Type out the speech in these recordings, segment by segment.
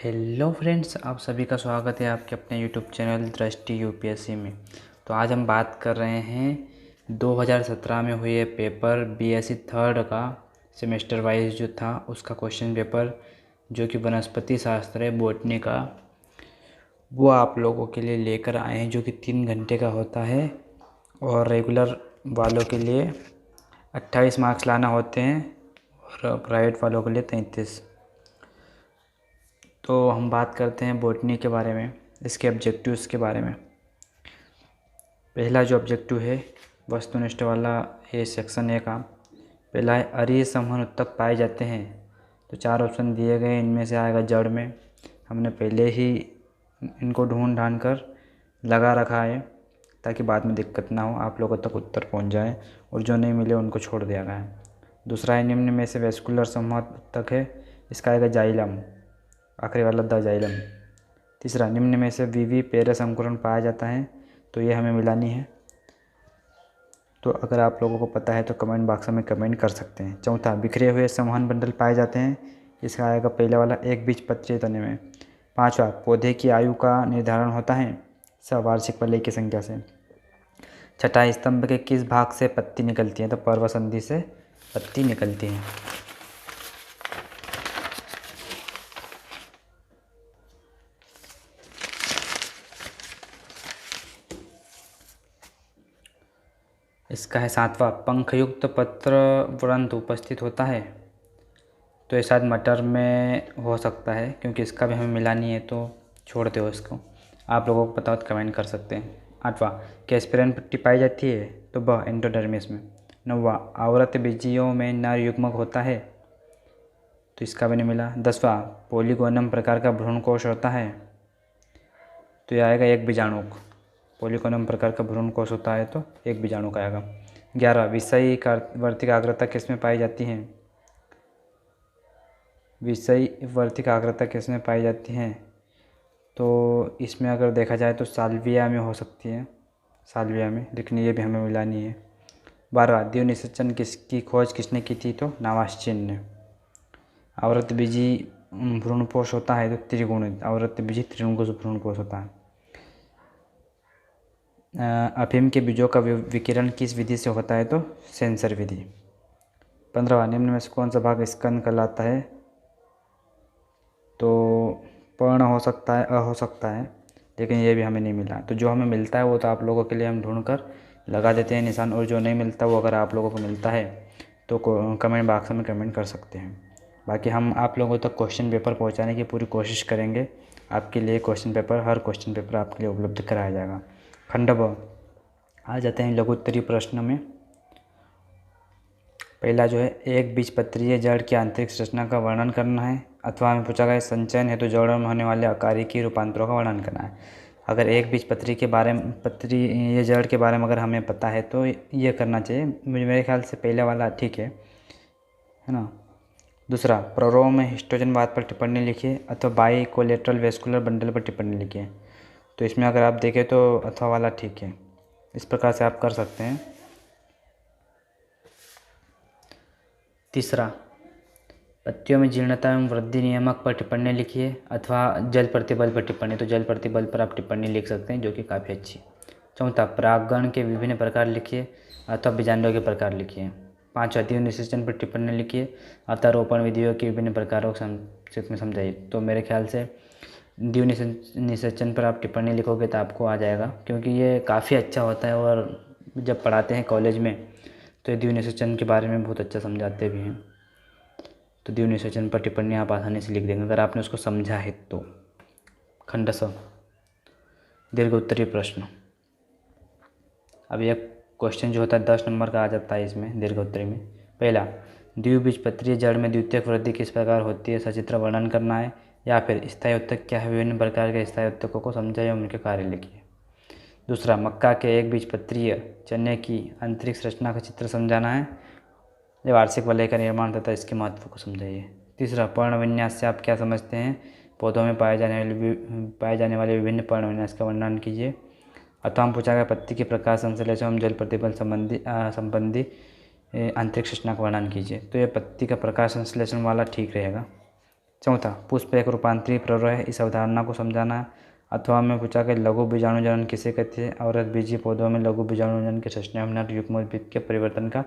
Hello friends, आप सभी का स्वागत है आपके अपने यूट्यूब चैनल दृष्टि यूपीएससी में। तो आज हम बात कर रहे हैं 2017 में हुए पेपर बीएससी थर्ड का सेमेस्टर वाइज जो था उसका क्वेश्चन पेपर, जो कि वनस्पति शास्त्र है बॉटनी का, वो आप लोगों के लिए लेकर आए हैं, जो कि 3 घंटे का होता है और रेगुलर वालों के लिए 28 मार्क्स लाना होते हैं और प्राइवेट वालों के लिए 33। तो हम बात करते हैं बॉटनी के बारे में, इसके ऑब्जेक्टिव्स के बारे में। पहला जो ऑब्जेक्टिव है वस्तुनिष्ठ वाला, ये सेक्शन ए का पहला है, अरीय समूह उत्तक पाए जाते हैं। तो 4 ऑप्शन दिए गए, इनमें से आएगा जड़ में। हमने पहले ही इनको ढूंढ ढांढ कर लगा रखा है ताकि बाद में दिक्कत ना हो, आप लोगों तक उत्तर पहुंच जाए, और जो नहीं मिले उनको छोड़ दिया गया है। दूसरा है, निम्न में से वेस्कुलर समूह उत्तक है, इसका आएगा जाइलम, आखिरी वाला द जाइलम। तीसरा, निम्न में से वीवी पेरस अंकुरण पाया जाता है, तो ये हमें मिलानी है। तो अगर आप लोगों को पता है तो कमेंट बॉक्स में कमेंट कर सकते हैं। चौथा, बिखरे हुए संवहन बंडल पाए जाते हैं, इसका आएगा पहला वाला एकबीजपत्रीय तने में। पांचवा, पौधे की आयु का निर्धारण होता है सवार्षिक वलय की संख्या से। छठा, स्तंभ के किस भाग से पत्ती निकलती है, तो पर्व संधि से पत्ती निकलती है। इसका है सातवां, पंखयुक्त पत्र वृंत उपस्थित होता है, तो ये शायद मटर में हो सकता है, क्योंकि इसका भी हमें मिलानी है, तो छोड़ दो इसको। आप लोगों को पता हो तो कमेंट कर सकते हैं। आठवां, कैस्पेरन पट्टी पाई जाती है, तो ब एंडोडर्मिस में। नौवां, आवृत बीजियों में नर युग्मक होता है, तो इसका भी नहीं मिला। 10वां, पोलिगोनम प्रकार का भ्रूणकोश होता है, तो यह आएगा एक बीजाणुक। पोलिगोनम प्रकार का भ्रूणकोश होता है तो एक बीजाणुक आएगा। 11, विषयी वर्तिक आर्द्रता किस में पाई जाती है, विषयी वर्तिक आर्द्रता किस में पाई जाती है, तो इसमें अगर देखा जाए तो साल्विया में हो सकती है, साल्विया में, लेकिन ये भी हमें मिलानी है। 12, द्विनिषेचन किसकी खोज किसने की थी, तो नावाश्चिन ने। आवृत बीजी भ्रूणपोष होता है तो त्रिगुणित, आवृत बीजी त्रिगुण भ्रूणपोष होता है। अफीम के बीजों का विकिरण किस विधि से होता है, तो सेंसर विधि। 15, निम्न में से कौन सा भाग स्कंद कहलाता है, तो पर्ण हो सकता है, अ हो सकता है, लेकिन ये भी हमें नहीं मिला। तो जो हमें मिलता है वो तो आप लोगों के लिए हम ढूंढ कर लगा देते हैं निशान, और जो नहीं मिलता वो अगर आप लोगों को मिलता है तो कमेंट बॉक्स में कमेंट कर सकते हैं। बाकी हम आप लोगों तक क्वेश्चन पेपर पहुंचाने की पूरी कोशिश करेंगे। आपके लिए क्वेश्चन पेपर, हर क्वेश्चन पेपर आपके लिए उपलब्ध कराया जाएगा। खंड ब, आ जाते हैं लघु उत्तरीय प्रश्न में। पहला जो है, एक बीजपत्रीय जड़ की आंतरिक संरचना का वर्णन करना है, अथवा हमें पूछा गया संचयन हेतु जड़ में होने वाले अकारिकी रूपांतरों का वर्णन करना है। अगर एक बीजपत्री के बारे में, पत्री ये जड़ के बारे में अगर हमें पता है तो ये करना चाहिए, मेरे ख्याल से पहले वाला ठीक है ना। दूसरा, प्ररोह में हिस्टोजनवाद पर टिप्पणी लिखिए, अथवा बाई कोलेट्रल वेस्कुलर बंडल पर टिप्पणी लिखिए। तो इसमें अगर आप देखें तो अथवा वाला ठीक है, इस प्रकार से आप कर सकते हैं। तीसरा, पत्तियों में जीर्णता एवं वृद्धि नियामक पर टिप्पणी लिखिए, अथवा जल प्रतिबल पर टिप्पणी, तो जल प्रतिबल पर आप टिप्पणी लिख सकते हैं, जो कि काफ़ी अच्छी। चौथा, परागण के विभिन्न प्रकार लिखिए, अथवा बीजांडों के प्रकार लिखिए। पांचवा, द्विनिषेचन पर टिप्पणी लिखिए, अथवा रोपण विधियों के विभिन्न प्रकारों को संक्षिप्त में समझाइए। तो मेरे ख्याल से द्विनिषेचन पर आप टिप्पणी लिखोगे तो आपको आ जाएगा, क्योंकि ये काफ़ी अच्छा होता है, और जब पढ़ाते हैं कॉलेज में तो द्विनिषेचन के बारे में बहुत अच्छा समझाते भी हैं। तो द्विनिषेचन पर टिप्पणी आप आसानी से लिख देंगे अगर आपने उसको समझा है तो। खंड स, दीर्घ उत्तरीय प्रश्न। अब यह क्वेश्चन जो होता है 10 नंबर का आ जाता है इसमें दीर्घ उत्तरीय में। पहला, द्विबीजपत्रीय जड़ में द्वितीयक वृद्धि किस प्रकार होती है, सचित्र वर्णन करना है, या फिर स्थायी उत्तक क्या है, विभिन्न प्रकार के स्थायी उत्तकों को समझाइए एवं उनके कार्य लिखिए। दूसरा, मक्का के एक बीजपत्रीय चने की आंतरिक संरचना का चित्र समझाना है, ये वार्षिक वलय का निर्माण तथा इसके महत्व को समझाइए। तीसरा, पर्ण विन्यास से आप क्या समझते हैं, पौधों में पाए जाने वाले विभिन्न पर्ण विन्यास का वर्णन कीजिए। अथवा हम पूछा गया, पत्ती के प्रकाश संश्लेषण एवं जल प्रतिबल संबंधी आंतरिक संरचना का वर्णन कीजिए। तो ये पत्ती का प्रकाश संश्लेषण वाला ठीक रहेगा। चौथा, पुष्प एक रूपांतरीय प्रवाह है, इस अवधारणा को समझाना। अथवा में पूछा कि लघु बीजाणु जनन किसे कहते हैं, और बीजीय पौधों में लघु बीजाणु जनन के संश्लेषण युग्मोद्भिद के परिवर्तन का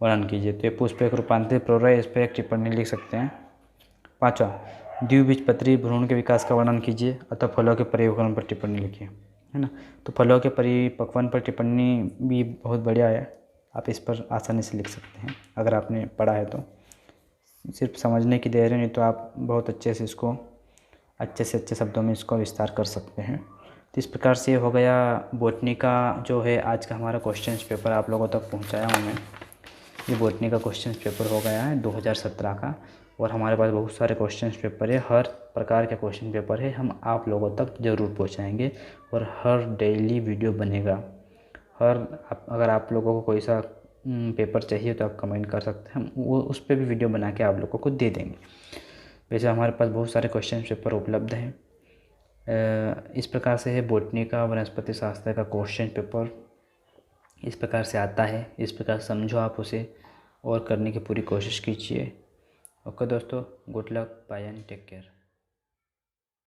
वर्णन कीजिए। तो ये पुष्प एक रूपांतरीय प्रवाह है, इस पर एक टिप्पणी लिख सकते हैं। पाँचवा, द्विबीजपत्री भ्रूण के विकास का वर्णन कीजिए, अथवा फलों के परिपक्वन पर टिप्पणी लिखिए, है ना। तो फलों के परिपक्वन पर टिप्पणी भी बहुत बढ़िया है, आप इस पर आसानी से लिख सकते हैं अगर आपने पढ़ा है तो। सिर्फ समझने की देर है, नहीं तो आप बहुत अच्छे से इसको अच्छे से अच्छे शब्दों में इसको विस्तार कर सकते हैं। तो इस प्रकार से हो गया बॉटनी का जो है आज का हमारा क्वेश्चन पेपर आप लोगों तक पहुंचाया हूं मैं। ये बॉटनी का क्वेश्चन पेपर हो गया है 2017 का, और हमारे पास बहुत सारे क्वेश्चन पेपर है, हर प्रकार के क्वेश्चन पेपर है, हम आप लोगों तक ज़रूर पहुँचाएँगे। और हर डेली वीडियो बनेगा। अगर आप लोगों को कोई सा पेपर चाहिए तो आप कमेंट कर सकते हैं, हम वो उस पर भी वीडियो बना के आप लोगों को दे देंगे। वैसे हमारे पास बहुत सारे क्वेश्चन पेपर उपलब्ध हैं। इस प्रकार से है बॉटनी का, वनस्पति शास्त्र का क्वेश्चन पेपर इस प्रकार से आता है। इस प्रकार समझो आप उसे और करने की पूरी कोशिश कीजिए। ओके दोस्तों, good luck, bye and take care.